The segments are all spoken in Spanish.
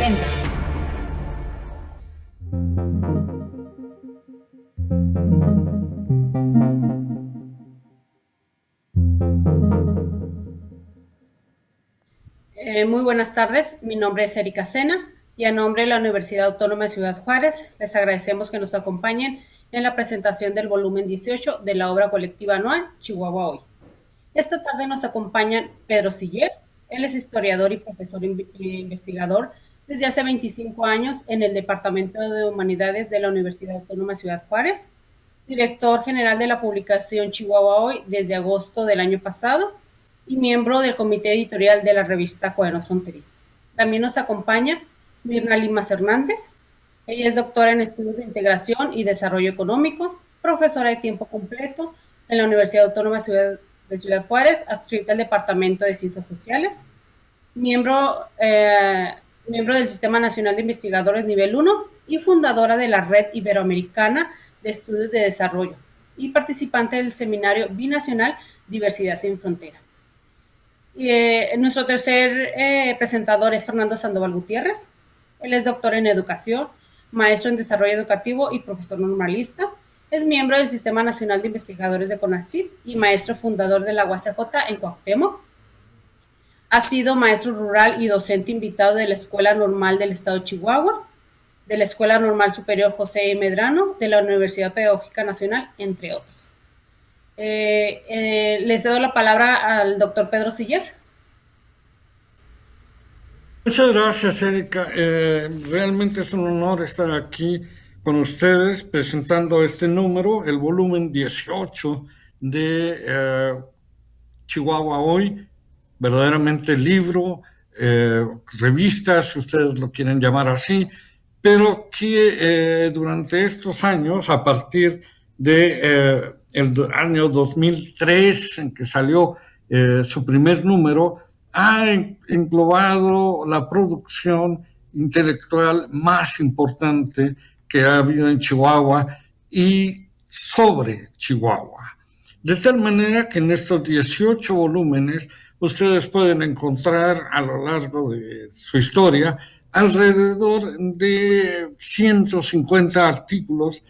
presenta. Muy buenas tardes, mi nombre es Erika Sena y a nombre de la Universidad Autónoma de Ciudad Juárez les agradecemos que nos acompañen en la presentación del volumen 18 de la obra colectiva anual Chihuahua Hoy. Esta tarde nos acompañan Pedro Siller, él es historiador y profesor investigador desde hace 25 años en el Departamento de Humanidades de la Universidad Autónoma de Ciudad Juárez, director general de la publicación Chihuahua Hoy desde agosto del año pasado y miembro del comité editorial de la revista Cuadernos Fronterizos. También nos acompaña Mirna Limas Hernández. Ella es doctora en estudios de integración y desarrollo económico, profesora de tiempo completo en la Universidad Autónoma de Ciudad Juárez, adscrita al Departamento de Ciencias Sociales, miembro del Sistema Nacional de Investigadores Nivel 1 y fundadora de la Red Iberoamericana de Estudios de Desarrollo y participante del seminario binacional Diversidad sin Frontera. Nuestro tercer presentador es Fernando Sandoval Gutiérrez. Él es doctor en educación, maestro en desarrollo educativo y profesor normalista. Es miembro del Sistema Nacional de Investigadores de CONACYT y maestro fundador de la UACJ en Cuauhtémoc. Ha sido maestro rural y docente invitado de la Escuela Normal del Estado de Chihuahua, de la Escuela Normal Superior José E. Medrano, de la Universidad Pedagógica Nacional, entre otros. Le cedo la palabra al doctor Pedro Siller. Muchas gracias, Erika. Realmente es un honor estar aquí con ustedes presentando este número, el volumen 18 de Chihuahua Hoy, verdaderamente libro, revista, si ustedes lo quieren llamar así, pero que durante estos años, a partir de el año 2003, en que salió su primer número, ha englobado la producción intelectual más importante que ha habido en Chihuahua y sobre Chihuahua. De tal manera que en estos 18 volúmenes ustedes pueden encontrar a lo largo de su historia alrededor de 150 artículos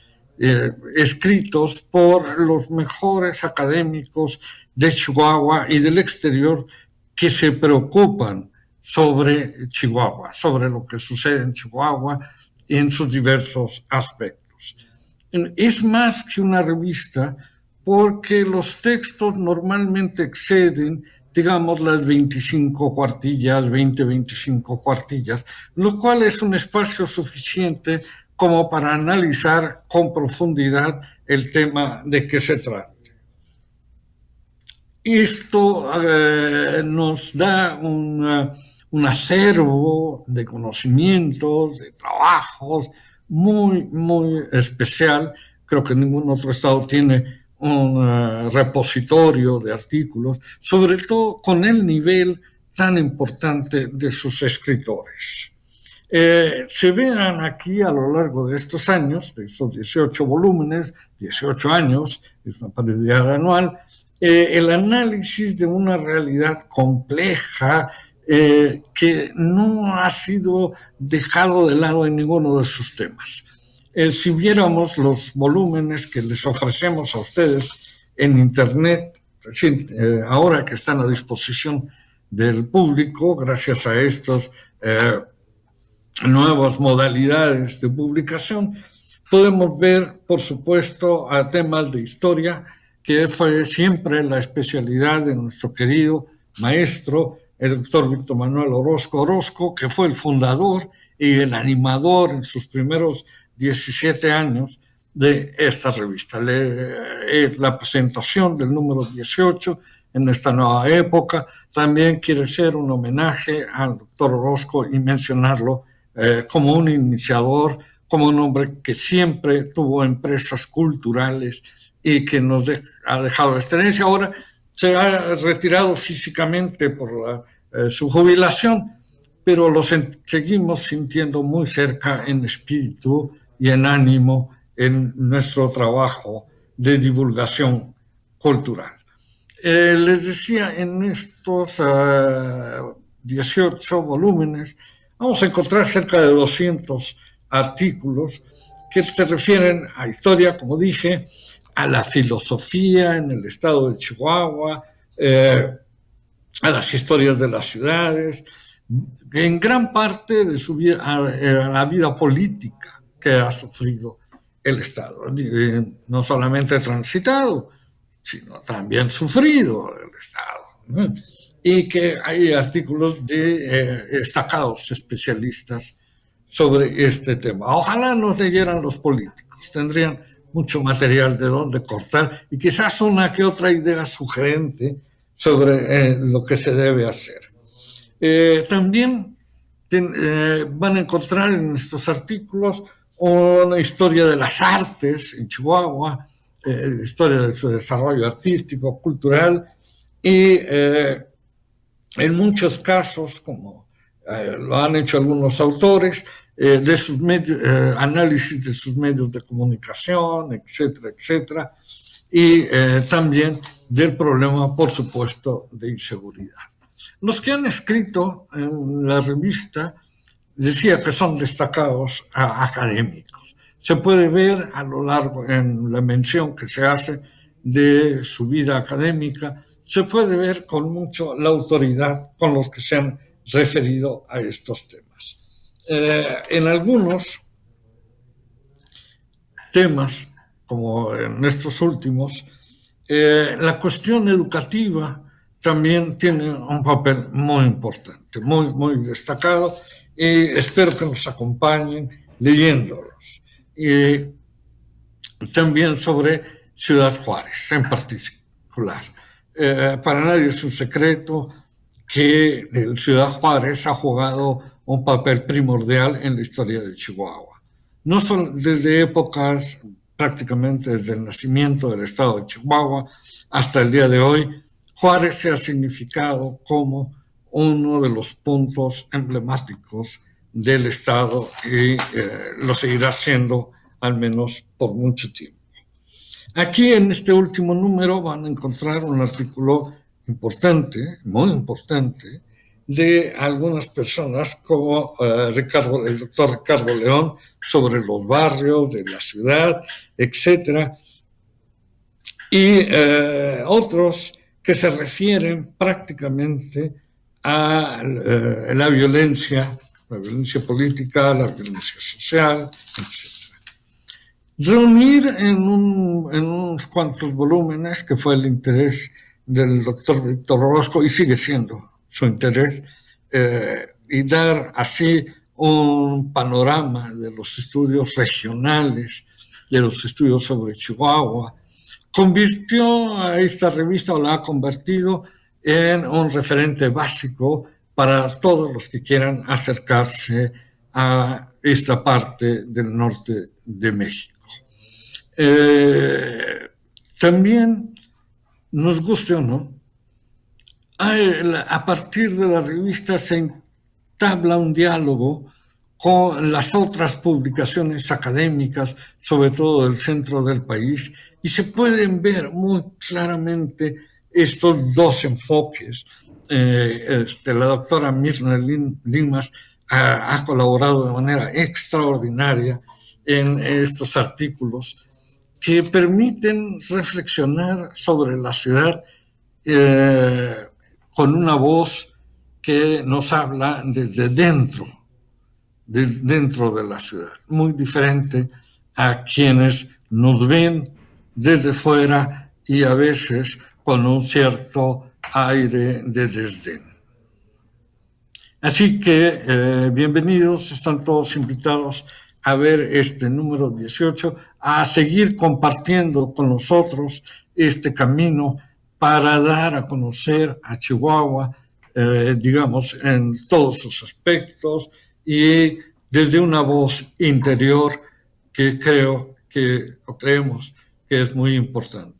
escritos por los mejores académicos de Chihuahua y del exterior que se preocupan sobre Chihuahua, sobre lo que sucede en Chihuahua en sus diversos aspectos. Es más que una revista porque los textos normalmente exceden, digamos, las 25 cuartillas, 25 cuartillas, lo cual es un espacio suficiente como para analizar con profundidad el tema de qué se trata. Esto nos da un acervo de conocimientos, de trabajos muy, muy especial. Creo que ningún otro estado tiene un repositorio de artículos, sobre todo con el nivel tan importante de sus escritores. Se vean aquí a lo largo de estos años, de esos 18 volúmenes, 18 años, es una periodicidad anual, el análisis de una realidad compleja que no ha sido dejado de lado en ninguno de sus temas. Si viéramos los volúmenes que les ofrecemos a ustedes en Internet, ahora que están a disposición del público, gracias a estos nuevas modalidades de publicación, podemos ver, por supuesto, a temas de historia, que fue siempre la especialidad de nuestro querido maestro, el doctor Víctor Manuel Orozco, que fue el fundador y el animador en sus primeros 17 años de esta revista. La presentación del número 18 en esta nueva época también quiere ser un homenaje al doctor Orozco y mencionarlo como un iniciador, como un hombre que siempre tuvo empresas culturales y que nos ha dejado esta herencia. Ahora se ha retirado físicamente por su jubilación, pero lo seguimos sintiendo muy cerca en espíritu y en ánimo en nuestro trabajo de divulgación cultural. Les decía, en estos 18 volúmenes vamos a encontrar cerca de 200 artículos que se refieren a historia, como dije, a la filosofía en el estado de Chihuahua, a las historias de las ciudades, en gran parte de su vida, a la vida política que ha sufrido el Estado. No solamente transitado, sino también sufrido el Estado, ¿no? Y que hay artículos de destacados especialistas sobre este tema. Ojalá nos leyeran los políticos, tendrían mucho material de donde cortar y quizás una que otra idea sugerente sobre lo que se debe hacer. También van a encontrar en estos artículos una historia de las artes en Chihuahua, historia de su desarrollo artístico, cultural y en muchos casos, como lo han hecho algunos autores, de sus medios, análisis de sus medios de comunicación, etcétera, etcétera, y también del problema, por supuesto, de inseguridad. Los que han escrito en la revista decía que son destacados académicos. Se puede ver a lo largo en la mención que se hace de su vida académica, se puede ver con mucho la autoridad con los que se han referido a estos temas. En algunos temas, como en estos últimos, la cuestión educativa también tiene un papel muy importante, muy, muy destacado, y espero que nos acompañen leyéndolos. Y también sobre Ciudad Juárez en particular. Para nadie es un secreto que Ciudad Juárez ha jugado un papel primordial en la historia de Chihuahua. No solo desde épocas, prácticamente desde el nacimiento del estado de Chihuahua hasta el día de hoy, Juárez se ha significado como uno de los puntos emblemáticos del estado y lo seguirá siendo al menos por mucho tiempo. Aquí en este último número van a encontrar un artículo importante, muy importante, de algunas personas como el doctor Ricardo León sobre los barrios de la ciudad, etcétera, y otros que se refieren prácticamente a la violencia política, la violencia social, etc. Reunir en unos cuantos volúmenes, que fue el interés del doctor Víctor Orozco y sigue siendo su interés, y dar así un panorama de los estudios regionales, de los estudios sobre Chihuahua, convirtió a esta revista, o la ha convertido, en un referente básico para todos los que quieran acercarse a esta parte del norte de México. También, nos guste o no, a partir de la revista se entabla un diálogo con las otras publicaciones académicas, sobre todo del centro del país, y se pueden ver muy claramente estos dos enfoques. La doctora Mirna Limas ha colaborado de manera extraordinaria en estos artículos que permiten reflexionar sobre la ciudad con una voz que nos habla desde dentro de la ciudad, muy diferente a quienes nos ven desde fuera y a veces con un cierto aire de desdén. Así que bienvenidos, están todos invitados a ver este número 18, a seguir compartiendo con nosotros este camino para dar a conocer a Chihuahua, digamos, en todos sus aspectos y desde una voz interior que creemos que es muy importante.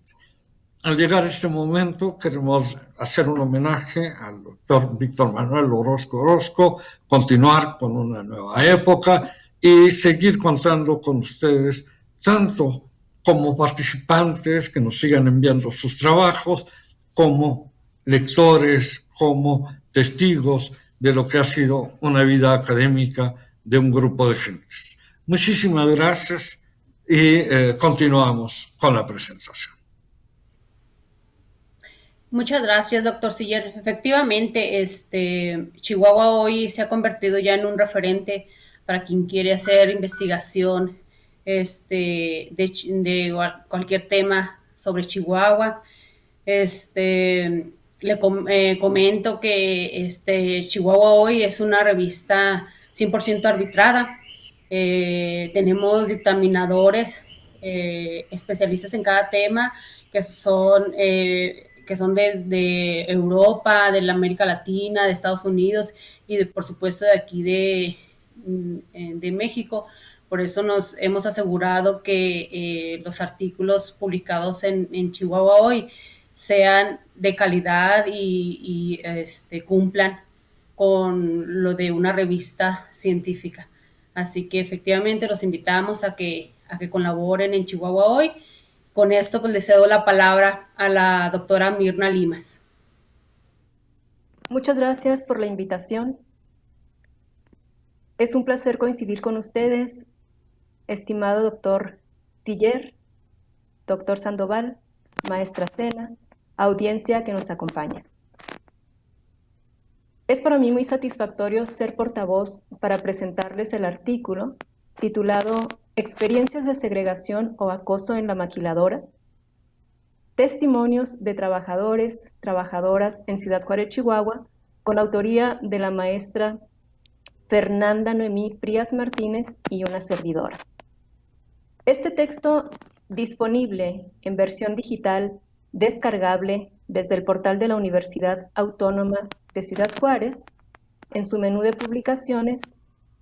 Al llegar a este momento, queremos hacer un homenaje al doctor Víctor Manuel Orozco, continuar con una nueva época y seguir contando con ustedes, tanto como participantes que nos sigan enviando sus trabajos, como lectores, como testigos de lo que ha sido una vida académica de un grupo de gentes. Muchísimas gracias y continuamos con la presentación. Muchas gracias, doctor Siller. Efectivamente, Chihuahua hoy se ha convertido ya en un referente para quien quiere hacer investigación de cualquier tema sobre Chihuahua. Comento que Chihuahua hoy es una revista 100% arbitrada. Tenemos dictaminadores especialistas en cada tema que son de Europa, de la América Latina, de Estados Unidos y por supuesto de aquí de México. Por eso nos hemos asegurado que los artículos publicados en Chihuahua hoy sean de calidad y cumplan con lo de una revista científica. Así que efectivamente los invitamos a que colaboren en Chihuahua hoy. Con esto pues le cedo la palabra a la doctora Mirna Limas. Muchas gracias por la invitación. Es un placer coincidir con ustedes, estimado doctor Siller, doctor Sandoval, maestra Sena, audiencia que nos acompaña. Es para mí muy satisfactorio ser portavoz para presentarles el artículo titulado Experiencias de segregación o acoso en la maquiladora, testimonios de trabajadores, trabajadoras en Ciudad Juárez, Chihuahua, con autoría de la maestra Fernanda Noemí Frías Martínez y una servidora. Este texto, disponible en versión digital, descargable desde el portal de la Universidad Autónoma de Ciudad Juárez, en su menú de publicaciones,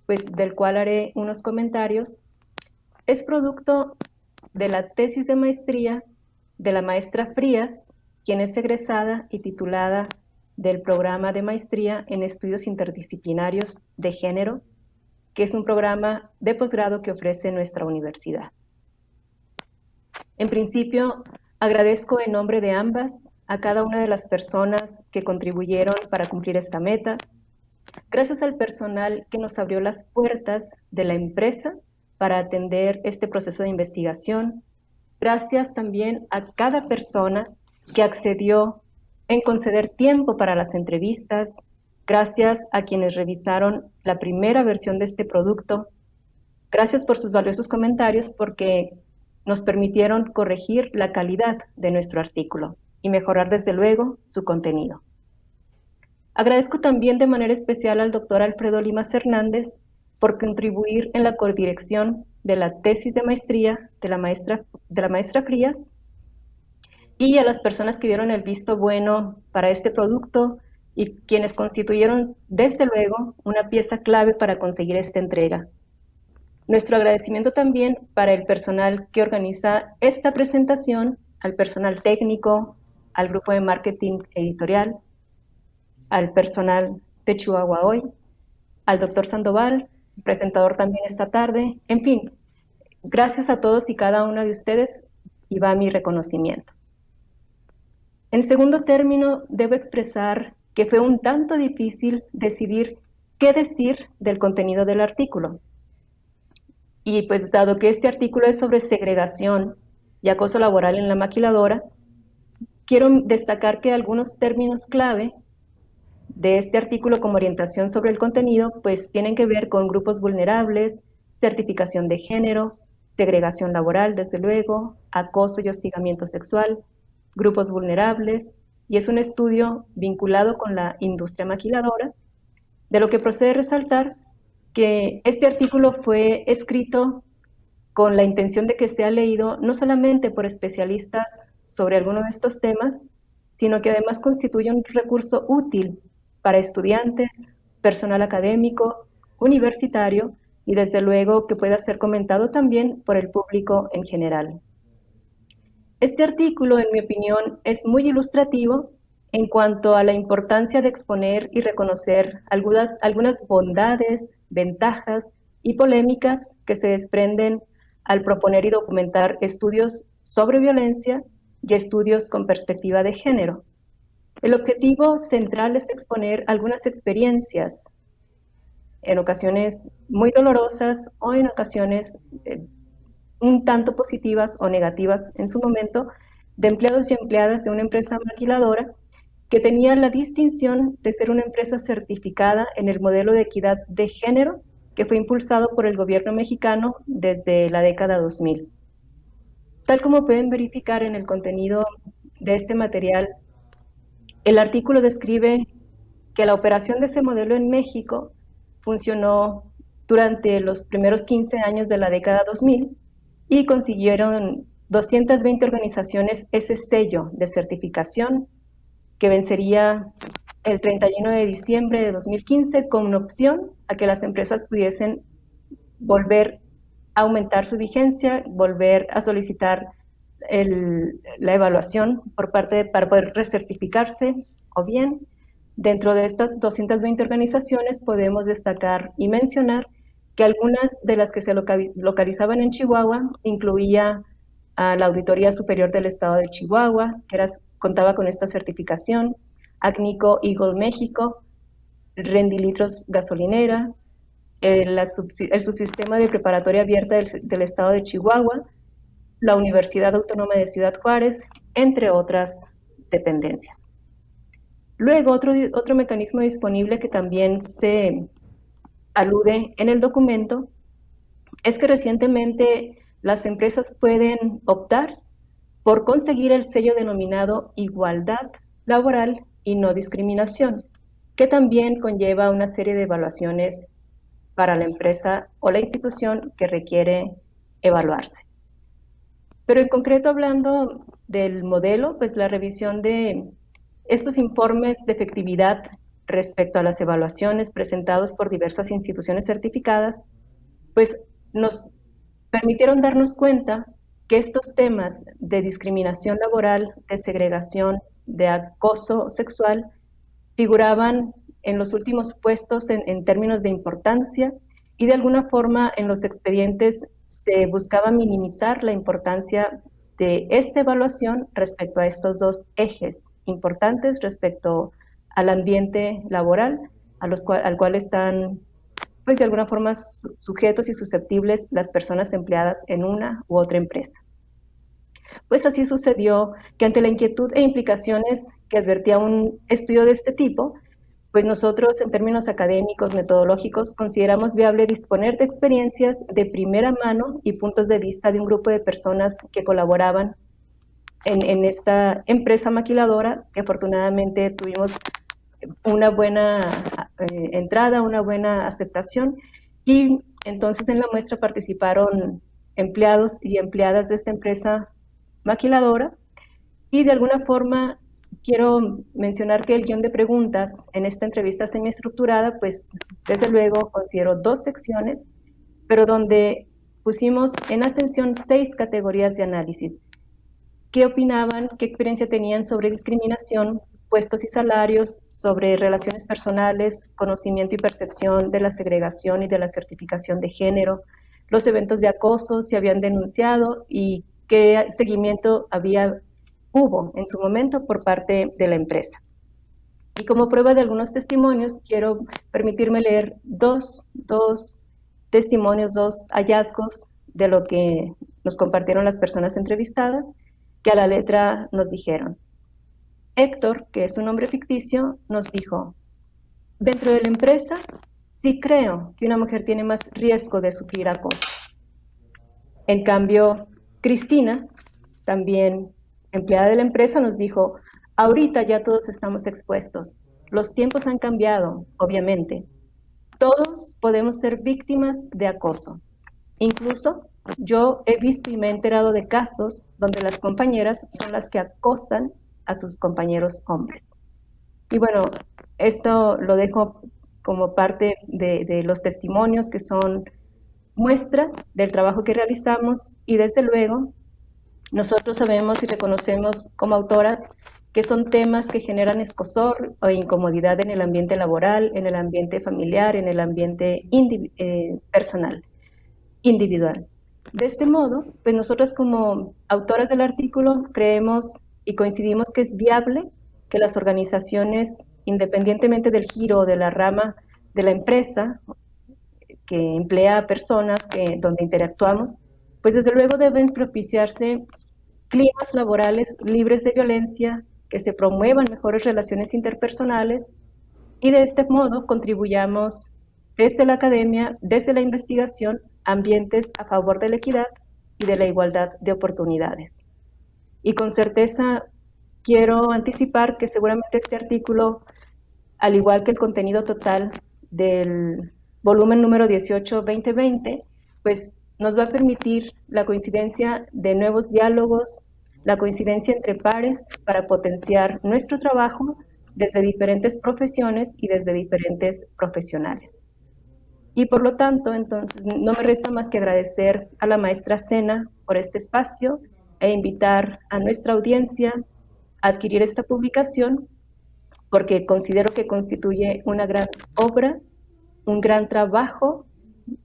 pues del cual haré unos comentarios, es producto de la tesis de maestría de la maestra Frías, quien es egresada y titulada del programa de maestría en estudios interdisciplinarios de género, que es un programa de posgrado que ofrece nuestra universidad. En principio, agradezco en nombre de ambas a cada una de las personas que contribuyeron para cumplir esta meta, gracias al personal que nos abrió las puertas de la empresa para atender este proceso de investigación. Gracias también a cada persona que accedió en conceder tiempo para las entrevistas. Gracias a quienes revisaron la primera versión de este producto. Gracias por sus valiosos comentarios porque nos permitieron corregir la calidad de nuestro artículo y mejorar desde luego su contenido. Agradezco también de manera especial al doctor Alfredo Limas Hernández por contribuir en la codirección de la tesis de maestría de la maestra Frías y a las personas que dieron el visto bueno para este producto y quienes constituyeron desde luego una pieza clave para conseguir esta entrega. Nuestro agradecimiento también para el personal que organiza esta presentación, al personal técnico, al grupo de marketing editorial, al personal de Chihuahua Hoy, al doctor Sandoval, presentador también esta tarde. En fin, gracias a todos y cada una de ustedes y va mi reconocimiento. En segundo término, debo expresar que fue un tanto difícil decidir qué decir del contenido del artículo. Y pues dado que este artículo es sobre segregación y acoso laboral en la maquiladora, quiero destacar que algunos términos clave de este artículo como orientación sobre el contenido, pues tienen que ver con grupos vulnerables, certificación de género, segregación laboral, desde luego, acoso y hostigamiento sexual, grupos vulnerables, y es un estudio vinculado con la industria maquiladora, de lo que procede resaltar que este artículo fue escrito con la intención de que sea leído no solamente por especialistas sobre alguno de estos temas, sino que además constituye un recurso útil para estudiantes, personal académico, universitario y desde luego que pueda ser comentado también por el público en general. Este artículo, en mi opinión, es muy ilustrativo en cuanto a la importancia de exponer y reconocer algunas bondades, ventajas y polémicas que se desprenden al proponer y documentar estudios sobre violencia y estudios con perspectiva de género. El objetivo central es exponer algunas experiencias, en ocasiones muy dolorosas o en ocasiones un tanto positivas o negativas en su momento, de empleados y empleadas de una empresa maquiladora que tenía la distinción de ser una empresa certificada en el modelo de equidad de género que fue impulsado por el gobierno mexicano desde la década 2000. Tal como pueden verificar en el contenido de este material, el artículo describe que la operación de ese modelo en México funcionó durante los primeros 15 años de la década 2000 y consiguieron 220 organizaciones ese sello de certificación que vencería el 31 de diciembre de 2015 con opción a que las empresas pudiesen volver a aumentar su vigencia, volver a solicitar la evaluación para poder recertificarse, o bien dentro de estas 220 organizaciones podemos destacar y mencionar que algunas de las que se localizaban en Chihuahua incluía a la Auditoría Superior del Estado de Chihuahua, que contaba con esta certificación, Agnico Eagle México, Rendilitros Gasolinera, el subsistema de preparatoria abierta del Estado de Chihuahua, la Universidad Autónoma de Ciudad Juárez, entre otras dependencias. Luego, otro mecanismo disponible que también se alude en el documento es que recientemente las empresas pueden optar por conseguir el sello denominado Igualdad Laboral y No Discriminación, que también conlleva una serie de evaluaciones para la empresa o la institución que requiere evaluarse. Pero en concreto, hablando del modelo, pues la revisión de estos informes de efectividad respecto a las evaluaciones presentados por diversas instituciones certificadas, pues nos permitieron darnos cuenta que estos temas de discriminación laboral, de segregación, de acoso sexual, figuraban en los últimos puestos en términos de importancia y de alguna forma en los expedientes se buscaba minimizar la importancia de esta evaluación respecto a estos dos ejes importantes respecto al ambiente laboral al cual están pues de alguna forma sujetos y susceptibles las personas empleadas en una u otra empresa. Pues así sucedió que ante la inquietud e implicaciones que advertía un estudio de este tipo, pues nosotros en términos académicos, metodológicos, consideramos viable disponer de experiencias de primera mano y puntos de vista de un grupo de personas que colaboraban en esta empresa maquiladora, que afortunadamente tuvimos una buena entrada, una buena aceptación, y entonces en la muestra participaron empleados y empleadas de esta empresa maquiladora, y de alguna forma quiero mencionar que el guión de preguntas en esta entrevista semiestructurada, pues desde luego considero 2 secciones, pero donde pusimos en atención 6 categorías de análisis. ¿Qué opinaban? ¿Qué experiencia tenían sobre discriminación, puestos y salarios, sobre relaciones personales, conocimiento y percepción de la segregación y de la certificación de género, los eventos de acoso, si habían denunciado y qué seguimiento hubo en su momento por parte de la empresa? Y como prueba de algunos testimonios, quiero permitirme leer dos testimonios, 2 hallazgos de lo que nos compartieron las personas entrevistadas, que a la letra nos dijeron. Héctor, que es un nombre ficticio, nos dijo: dentro de la empresa, sí creo que una mujer tiene más riesgo de sufrir acoso. En cambio, Cristina, también empleada de la empresa, nos dijo: ahorita ya todos estamos expuestos. Los tiempos han cambiado, obviamente. Todos podemos ser víctimas de acoso. Incluso yo he visto y me he enterado de casos donde las compañeras son las que acosan a sus compañeros hombres. Y bueno, esto lo dejo como parte de los testimonios que son muestra del trabajo que realizamos, y desde luego nosotros sabemos y reconocemos como autoras que son temas que generan escozor o incomodidad en el ambiente laboral, en el ambiente familiar, en el ambiente personal, individual. De este modo, pues nosotras como autoras del artículo creemos y coincidimos que es viable que las organizaciones, independientemente del giro o de la rama de la empresa que emplea a personas donde interactuamos, pues desde luego deben propiciarse climas laborales libres de violencia, que se promuevan mejores relaciones interpersonales y de este modo contribuyamos desde la academia, desde la investigación, ambientes a favor de la equidad y de la igualdad de oportunidades. Y con certeza quiero anticipar que seguramente este artículo, al igual que el contenido total del volumen número 18-2020, pues nos va a permitir la coincidencia de nuevos diálogos, la coincidencia entre pares para potenciar nuestro trabajo desde diferentes profesiones y desde diferentes profesionales. Y por lo tanto, entonces, no me resta más que agradecer a la maestra Sena por este espacio e invitar a nuestra audiencia a adquirir esta publicación porque considero que constituye una gran obra, un gran trabajo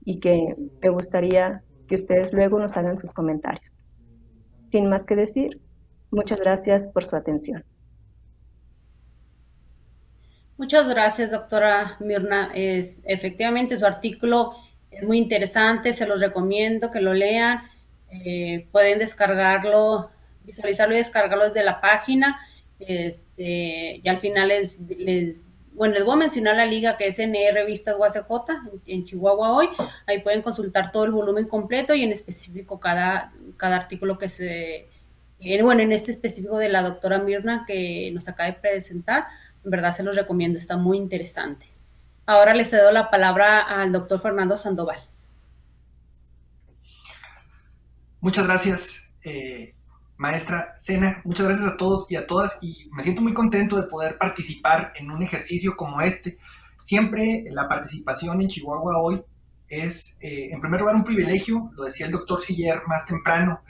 y que me gustaría que ustedes luego nos hagan sus comentarios. Sin más que decir, muchas gracias por su atención. Muchas gracias, doctora Mirna. Efectivamente, su artículo es muy interesante, se los recomiendo que lo lean. Pueden descargarlo, visualizarlo y descargarlo desde la página. Y al final les voy a mencionar la liga que es NE Revistas UACJ en Chihuahua Hoy. Ahí pueden consultar todo el volumen completo y en específico cada artículo que en este específico de la doctora Mirna que nos acaba de presentar. En verdad se los recomiendo, está muy interesante. Ahora le cedo la palabra al doctor Fernando Sandoval. Muchas gracias, maestra Sena. Muchas gracias a todos y a todas. Y me siento muy contento de poder participar en un ejercicio como este. Siempre la participación en Chihuahua Hoy es, en primer lugar, un privilegio, lo decía el doctor Siller más temprano,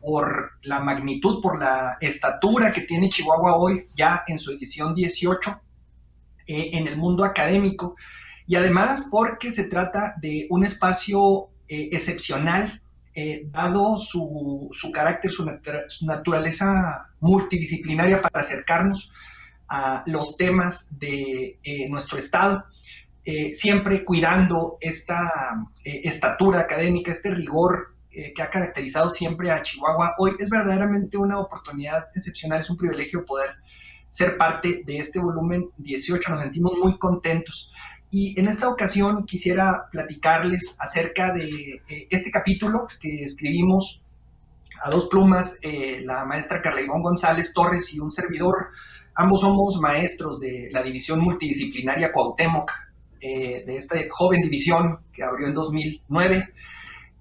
por la magnitud, por la estatura que tiene Chihuahua Hoy ya en su edición 18 en el mundo académico, y además porque se trata de un espacio excepcional, dado su carácter, su naturaleza multidisciplinaria para acercarnos a los temas de nuestro estado, siempre cuidando esta estatura académica, este rigor que ha caracterizado siempre a Chihuahua Hoy. Es verdaderamente una oportunidad excepcional, es un privilegio poder ser parte de este volumen 18, nos sentimos muy contentos. Y en esta ocasión quisiera platicarles acerca de este capítulo que escribimos a dos plumas, la maestra Carla Ivonne González Torres y un servidor. Ambos somos maestros de la división multidisciplinaria Cuauhtémoc, de esta joven división que abrió en 2009.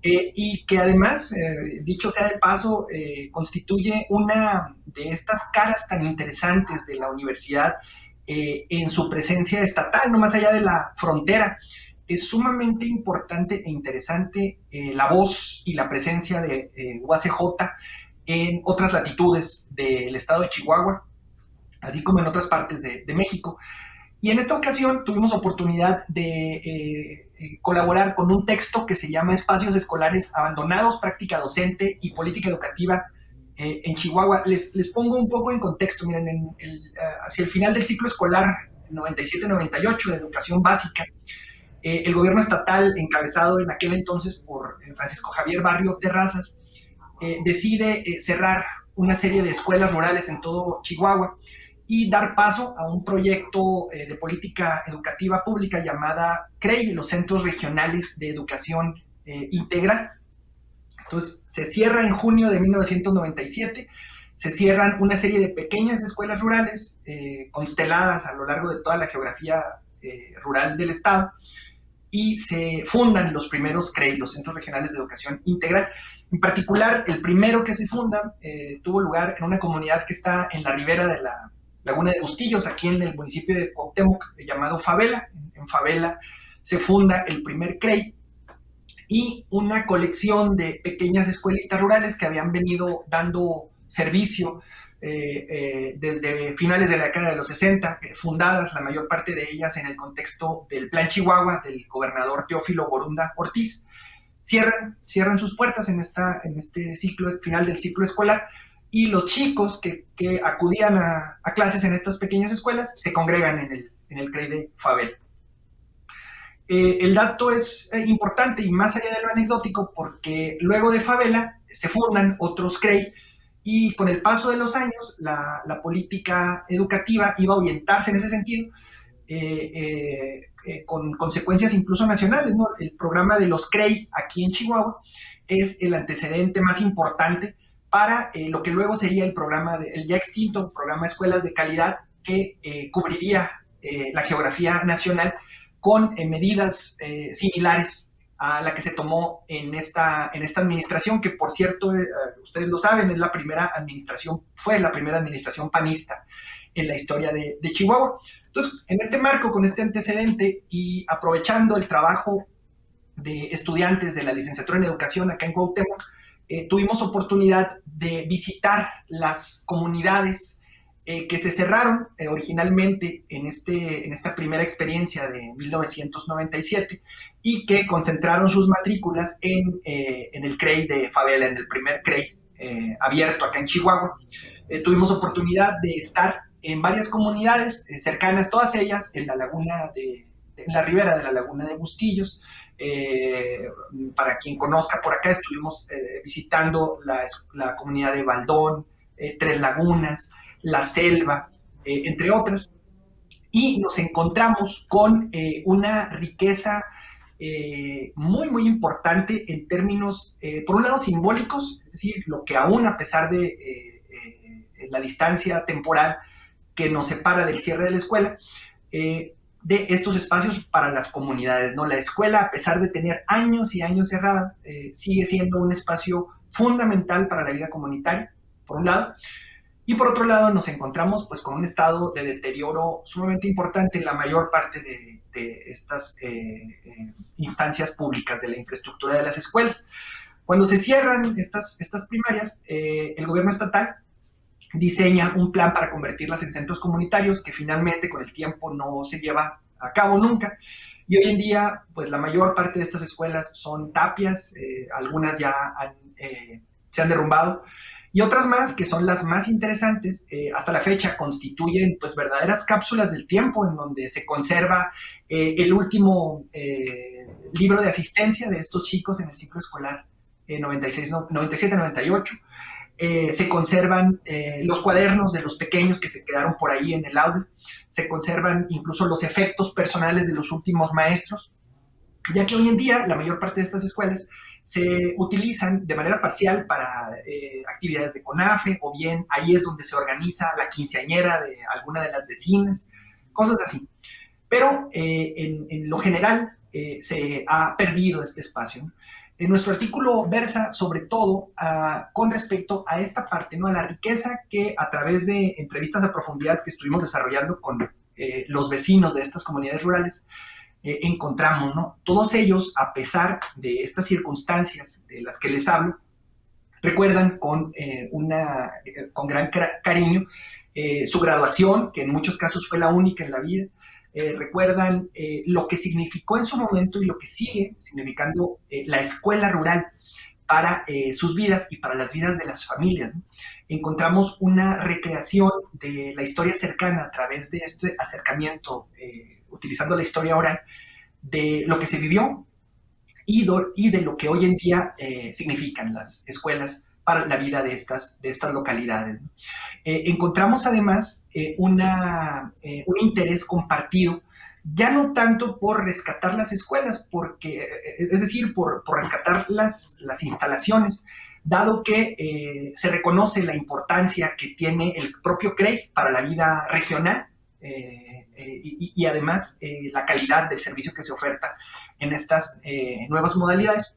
Y que además, dicho sea de paso, constituye una de estas caras tan interesantes de la universidad en su presencia estatal, no más allá de la frontera. Es sumamente importante e interesante la voz y la presencia de UACJ en otras latitudes del estado de Chihuahua, así como en otras partes de México. Y en esta ocasión tuvimos oportunidad de colaborar con un texto que se llama Espacios Escolares Abandonados, Práctica Docente y Política Educativa en Chihuahua. Les pongo un poco en contexto. Miren, hacia el final del ciclo escolar 97-98 de educación básica, el gobierno estatal, encabezado en aquel entonces por Francisco Javier Barrio Terrazas, decide cerrar una serie de escuelas rurales en todo Chihuahua y dar paso a un proyecto de política educativa pública llamada CREI, los Centros Regionales de Educación Integral. Entonces, se cierra en junio de 1997, se cierran una serie de pequeñas escuelas rurales consteladas a lo largo de toda la geografía rural del estado, y se fundan los primeros CREI, los Centros Regionales de Educación Integral. En particular, el primero que se funda tuvo lugar en una comunidad que está en la ribera de la Laguna de Bustillos, aquí en el municipio de Cuauhtémoc, llamado Favela. En Favela se funda el primer CREI y una colección de pequeñas escuelitas rurales que habían venido dando servicio desde finales de la década de los 60, fundadas la mayor parte de ellas en el contexto del Plan Chihuahua del gobernador Teófilo Borunda Ortiz. Cierran sus puertas en este ciclo, final del ciclo escolar, y los chicos que acudían a clases en estas pequeñas escuelas se congregan en el CREI de Favela. El dato es importante y más allá de lo anecdótico porque luego de Favela se fundan otros CREI y con el paso de los años la política educativa iba a orientarse en ese sentido, con consecuencias incluso nacionales, ¿no? El programa de los CREI aquí en Chihuahua es el antecedente más importante para lo que luego sería el programa, el ya extinto programa de escuelas de calidad que cubriría la geografía nacional con medidas similares a la que se tomó en esta administración, que por cierto, ustedes lo saben, fue la primera administración panista en la historia de Chihuahua. Entonces, en este marco, con este antecedente y aprovechando el trabajo de estudiantes de la licenciatura en educación acá en Cuauhtémoc, tuvimos oportunidad de visitar las comunidades que se cerraron originalmente en esta primera experiencia de 1997 y que concentraron sus matrículas en el CREI de Favela, en el primer CREI abierto acá en Chihuahua. Tuvimos oportunidad de estar en varias comunidades cercanas, todas ellas en la ribera de la laguna de Bustillos. Para quien conozca por acá, estuvimos visitando la comunidad de Baldón, Tres Lagunas, La Selva, entre otras, y nos encontramos con una riqueza muy, muy importante en términos, por un lado, simbólicos, es decir, lo que aún a pesar de la distancia temporal que nos separa del cierre de la escuela, de estos espacios para las comunidades, ¿no? La escuela, a pesar de tener años y años cerrada, sigue siendo un espacio fundamental para la vida comunitaria, por un lado, y por otro lado nos encontramos pues con un estado de deterioro sumamente importante en la mayor parte de estas instancias públicas de la infraestructura de las escuelas. Cuando se cierran estas primarias, el gobierno estatal diseña un plan para convertirlas en centros comunitarios que finalmente con el tiempo no se lleva a cabo nunca. Y hoy en día, pues la mayor parte de estas escuelas son tapias, algunas ya se han derrumbado, y otras más, que son las más interesantes, hasta la fecha constituyen pues verdaderas cápsulas del tiempo en donde se conserva el último libro de asistencia de estos chicos en el ciclo escolar 97-98. Se conservan los cuadernos de los pequeños que se quedaron por ahí en el aula, se conservan incluso los efectos personales de los últimos maestros, ya que hoy en día la mayor parte de estas escuelas se utilizan de manera parcial para actividades de CONAFE, o bien ahí es donde se organiza la quinceañera de alguna de las vecinas, cosas así. Pero en lo general se ha perdido este espacio, ¿no? Nuestro artículo versa sobre todo con respecto a esta parte, ¿no? A la riqueza que a través de entrevistas a profundidad que estuvimos desarrollando con los vecinos de estas comunidades rurales, encontramos, ¿no? Todos ellos, a pesar de estas circunstancias de las que les hablo, recuerdan con gran cariño su graduación, que en muchos casos fue la única en la vida. Recuerdan lo que significó en su momento y lo que sigue significando la escuela rural para sus vidas y para las vidas de las familias, ¿no? Encontramos una recreación de la historia cercana a través de este acercamiento, utilizando la historia oral, de lo que se vivió y de lo que hoy en día significan las escuelas para la vida de estas localidades, ¿no? Encontramos además un interés compartido, ya no tanto por rescatar las escuelas, es decir, por rescatar las instalaciones, dado que se reconoce la importancia que tiene el propio CREI para la vida regional, y además la calidad del servicio que se oferta en estas nuevas modalidades.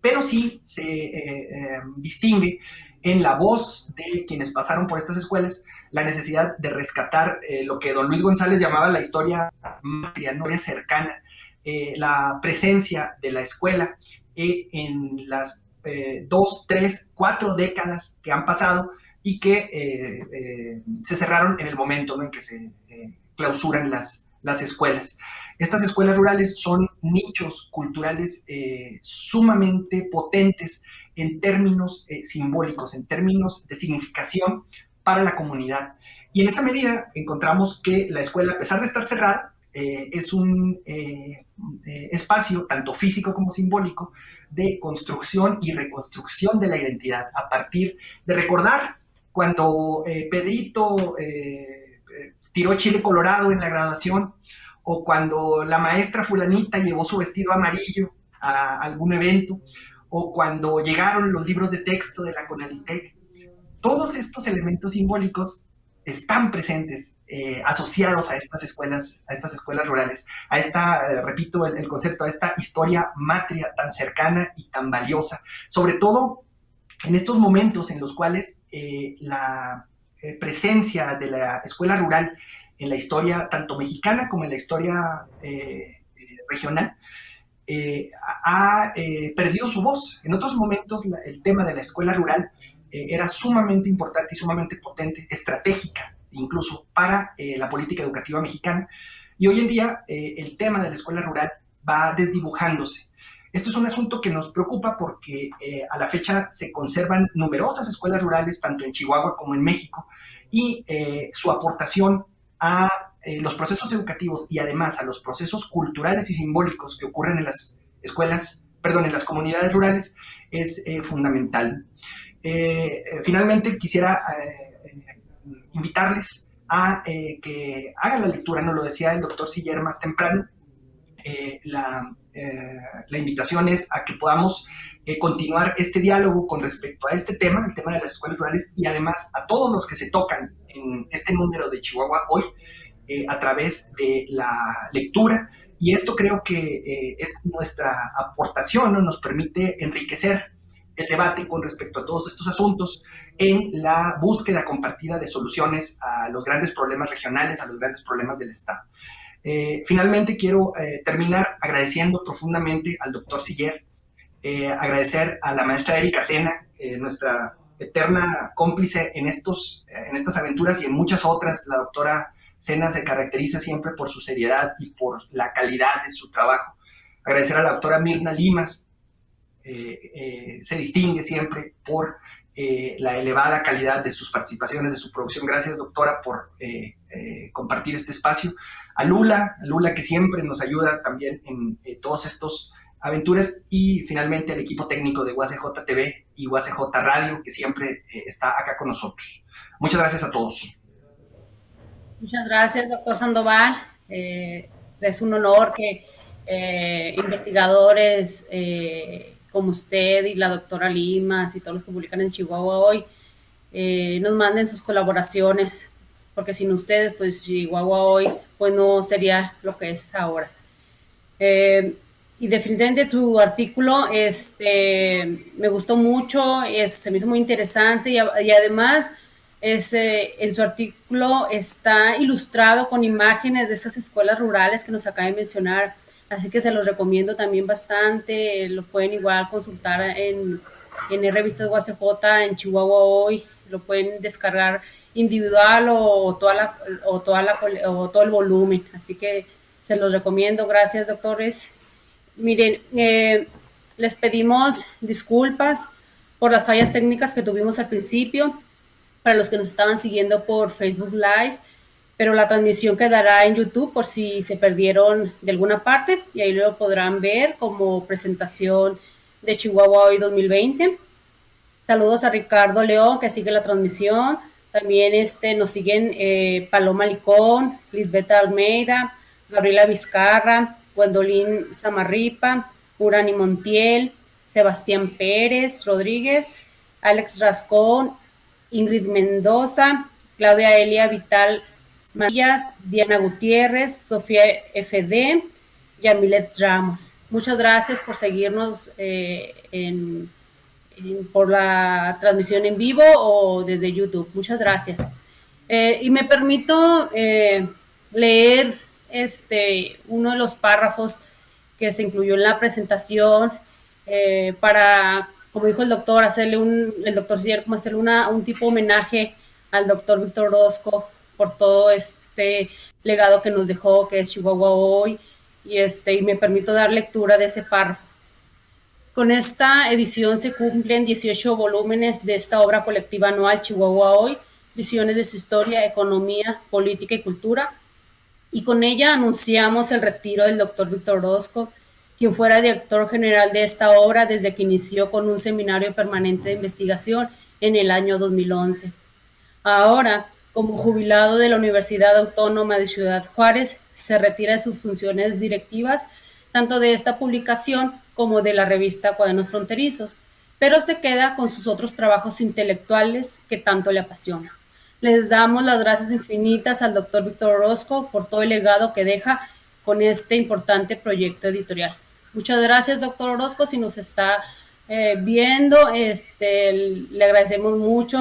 Pero sí se distingue en la voz de quienes pasaron por estas escuelas la necesidad de rescatar lo que don Luis González llamaba la historia matria, no cercana, la presencia de la escuela en las 2, 3, 4 décadas que han pasado y que se cerraron en el momento, ¿no?, en que se clausuran las escuelas. Estas escuelas rurales son nichos culturales sumamente potentes en términos simbólicos, en términos de significación para la comunidad. Y en esa medida encontramos que la escuela, a pesar de estar cerrada, es un espacio, tanto físico como simbólico, de construcción y reconstrucción de la identidad, a partir de recordar cuando Pedrito tiró chile colorado en la graduación, o cuando la maestra fulanita llevó su vestido amarillo a algún evento, o cuando llegaron los libros de texto de la Conalitec. Todos estos elementos simbólicos están presentes, asociados a estas escuelas rurales, a esta, repito el concepto, a esta historia matria tan cercana y tan valiosa, sobre todo en estos momentos en los cuales la presencia de la escuela rural en la historia tanto mexicana como en la historia regional ha perdido su voz. En otros momentos el tema de la escuela rural era sumamente importante y sumamente potente, estratégica incluso para la política educativa mexicana, y hoy en día el tema de la escuela rural va desdibujándose. Esto es un asunto que nos preocupa porque a la fecha se conservan numerosas escuelas rurales, tanto en Chihuahua como en México, y su aportación a los procesos educativos y además a los procesos culturales y simbólicos que ocurren en las escuelas, perdón, en las comunidades rurales es fundamental. Finalmente quisiera invitarles a que hagan la lectura, nos lo decía el doctor Siller más temprano. La invitación es a que podamos continuar este diálogo con respecto a este tema, el tema de las escuelas rurales, y además a todos los que se tocan en este número de Chihuahua hoy a través de la lectura. Y esto creo que es nuestra aportación, ¿no? Nos permite enriquecer el debate con respecto a todos estos asuntos en la búsqueda compartida de soluciones a los grandes problemas regionales, a los grandes problemas del Estado. Finalmente quiero terminar agradeciendo profundamente al doctor Siller, agradecer a la maestra Erika Sena, nuestra eterna cómplice en estas aventuras y en muchas otras. La doctora Sena se caracteriza siempre por su seriedad y por la calidad de su trabajo. Agradecer a la doctora Mirna Limas, se distingue siempre por la elevada calidad de sus participaciones, de su producción. Gracias, doctora, por compartir este espacio. A Lula que siempre nos ayuda también en todas estas aventuras, y finalmente al equipo técnico de UACJ TV y UACJ Radio, que siempre está acá con nosotros. Muchas gracias a todos. Muchas gracias, doctor Sandoval. Es un honor que investigadores como usted y la doctora Limas y todos los que publican en Chihuahua hoy nos manden sus colaboraciones, porque sin ustedes, pues Chihuahua hoy pues no sería lo que es ahora. Y definitivamente tu artículo me gustó mucho, se me hizo muy interesante, y además en su artículo está ilustrado con imágenes de esas escuelas rurales que nos acaba de mencionar, así que se los recomiendo también bastante. Lo pueden igual consultar en revistas UACJ, en Chihuahua Hoy, lo pueden descargar individual o todo el volumen, así que se los recomiendo. Gracias, doctores. Miren, les pedimos disculpas por las fallas técnicas que tuvimos al principio, para los que nos estaban siguiendo por Facebook Live, pero la transmisión quedará en YouTube por si se perdieron de alguna parte, y ahí lo podrán ver como presentación de Chihuahua Hoy 2020. Saludos a Ricardo León, que sigue la transmisión. También nos siguen Paloma Licón, Lisbeth Almeida, Gabriela Vizcarra, Gwendolyn Samarripa, Urani Montiel, Sebastián Pérez Rodríguez, Alex Rascón, Ingrid Mendoza, Claudia Elia Vital Marías, Diana Gutiérrez, Sofía FD, Yamilet Ramos. Muchas gracias por seguirnos por la transmisión en vivo o desde YouTube. Muchas gracias. Y me permito leer uno de los párrafos que se incluyó en la presentación para, como dijo el doctor, hacerle el doctor Siller, como hacerle un tipo de homenaje al doctor Víctor Orozco por todo este legado que nos dejó, que es Chihuahua Hoy, y me permito dar lectura de ese párrafo. Con esta edición se cumplen 18 volúmenes de esta obra colectiva anual Chihuahua Hoy, visiones de su historia, economía, política y cultura. Y con ella anunciamos el retiro del doctor Víctor Orozco, quien fuera director general de esta obra desde que inició con un seminario permanente de investigación en el año 2011. Ahora, como jubilado de la Universidad Autónoma de Ciudad Juárez, se retira de sus funciones directivas, tanto de esta publicación como de la revista Cuadernos Fronterizos, pero se queda con sus otros trabajos intelectuales que tanto le apasionan. Les damos las gracias infinitas al doctor Víctor Orozco por todo el legado que deja con este importante proyecto editorial. Muchas gracias, doctor Orozco, si nos está viendo, le agradecemos mucho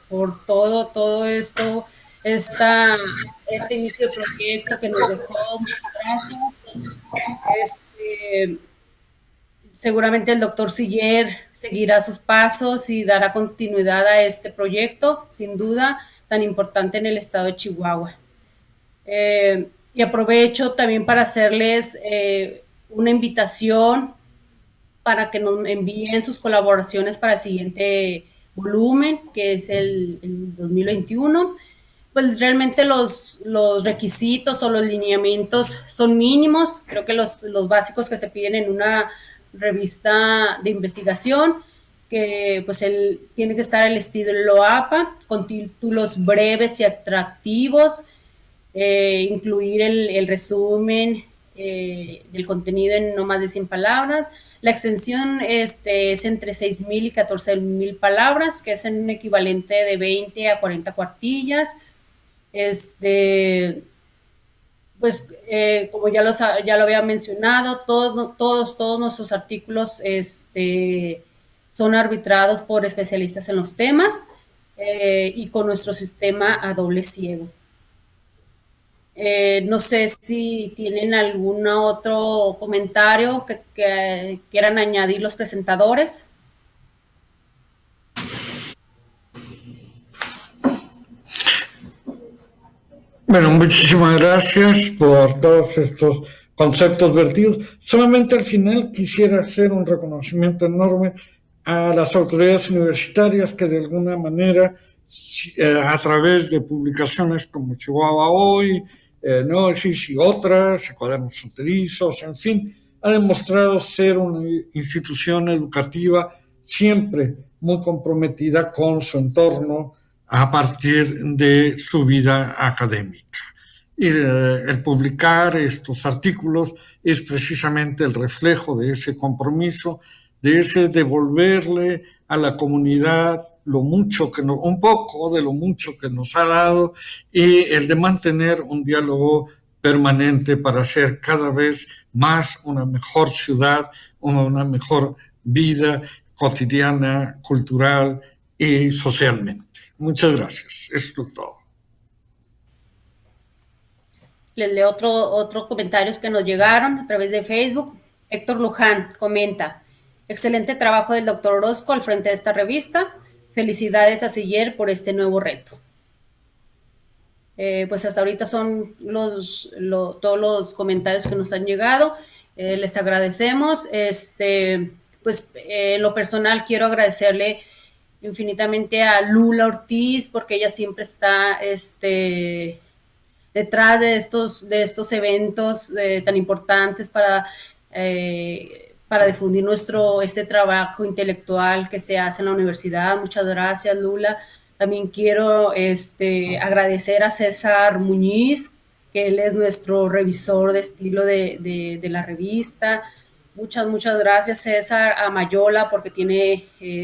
por todo esto, este inicio de proyecto que nos dejó. Muchas gracias. Seguramente el doctor Siller seguirá sus pasos y dará continuidad a este proyecto, sin duda, tan importante en el estado de Chihuahua. Y aprovecho también para hacerles una invitación para que nos envíen sus colaboraciones para el siguiente volumen, que es el 2021. Pues realmente los requisitos o los lineamientos son mínimos, creo que los básicos que se piden en una revista de investigación, que pues tiene que estar el estilo APA, con títulos breves y atractivos, incluir el resumen del contenido en no más de 100 palabras. La extensión es entre 6,000 y 14,000 palabras, que es en un equivalente de 20 a 40 cuartillas. Pues como ya lo había mencionado, todos nuestros artículos son arbitrados por especialistas en los temas y con nuestro sistema a doble ciego. No sé si tienen algún otro comentario que quieran añadir los presentadores. Bueno, muchísimas gracias por todos estos conceptos vertidos. Solamente al final quisiera hacer un reconocimiento enorme a las autoridades universitarias que de alguna manera, a través de publicaciones como Chihuahua Hoy, Gnosis y otras, Cuadernos Fronterizos, en fin, ha demostrado ser una institución educativa siempre muy comprometida con su entorno a partir de su vida académica. Y el publicar estos artículos es precisamente el reflejo de ese compromiso, de ese devolverle a la comunidad un poco de lo mucho que nos ha dado, y el de mantener un diálogo permanente para hacer cada vez más una mejor ciudad, una mejor vida cotidiana, cultural y socialmente. Muchas gracias. Esto es todo. Les leo otros comentarios que nos llegaron a través de Facebook. Héctor Luján comenta: excelente trabajo del doctor Orozco al frente de esta revista. Felicidades a Siller por este nuevo reto. Pues hasta ahorita son todos los comentarios que nos han llegado. Les agradecemos. Pues en lo personal quiero agradecerle infinitamente a Lula Ortiz, porque ella siempre está detrás de estos eventos tan importantes para difundir este trabajo intelectual que se hace en la universidad. Muchas gracias, Lula. También quiero agradecer a César Muñiz, que él es nuestro revisor de estilo de la revista. Muchas gracias, César. A Mayola, porque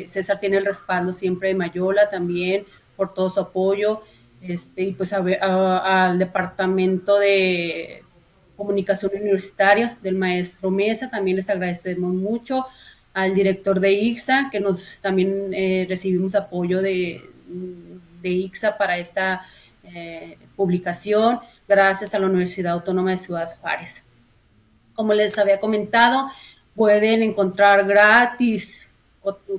César tiene el respaldo siempre de Mayola también, por todo su apoyo. Y pues al departamento de comunicación universitaria del maestro Mesa también les agradecemos mucho. Al director de ICSA, que también recibimos apoyo de ICSA para esta publicación, gracias a la Universidad Autónoma de Ciudad Juárez. Como les había comentado, pueden encontrar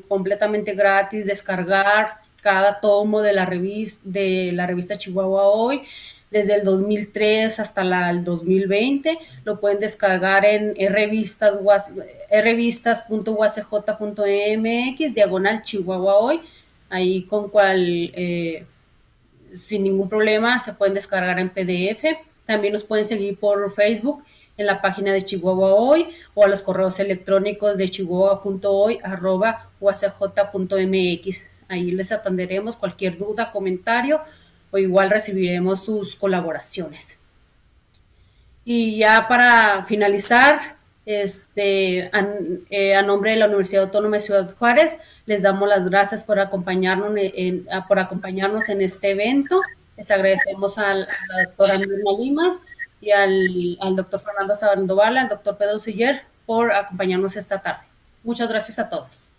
completamente gratis, descargar cada tomo de la revista Chihuahua Hoy. desde el 2003 hasta el 2020. Lo pueden descargar en rrevistas.uacj.mx, diagonal Chihuahua Hoy, ahí sin ningún problema se pueden descargar en PDF. También nos pueden seguir por Facebook en la página de Chihuahua Hoy o a los correos electrónicos de chihuahua.hoy@uacj.mx. Ahí les atenderemos cualquier duda, comentario o igual recibiremos sus colaboraciones. Y ya para finalizar, a nombre de la Universidad Autónoma de Ciudad Juárez, les damos las gracias por acompañarnos en este evento. Les agradecemos a la doctora Mirna Limas y al doctor Fernando Sandoval, al doctor Pedro Siller, por acompañarnos esta tarde. Muchas gracias a todos.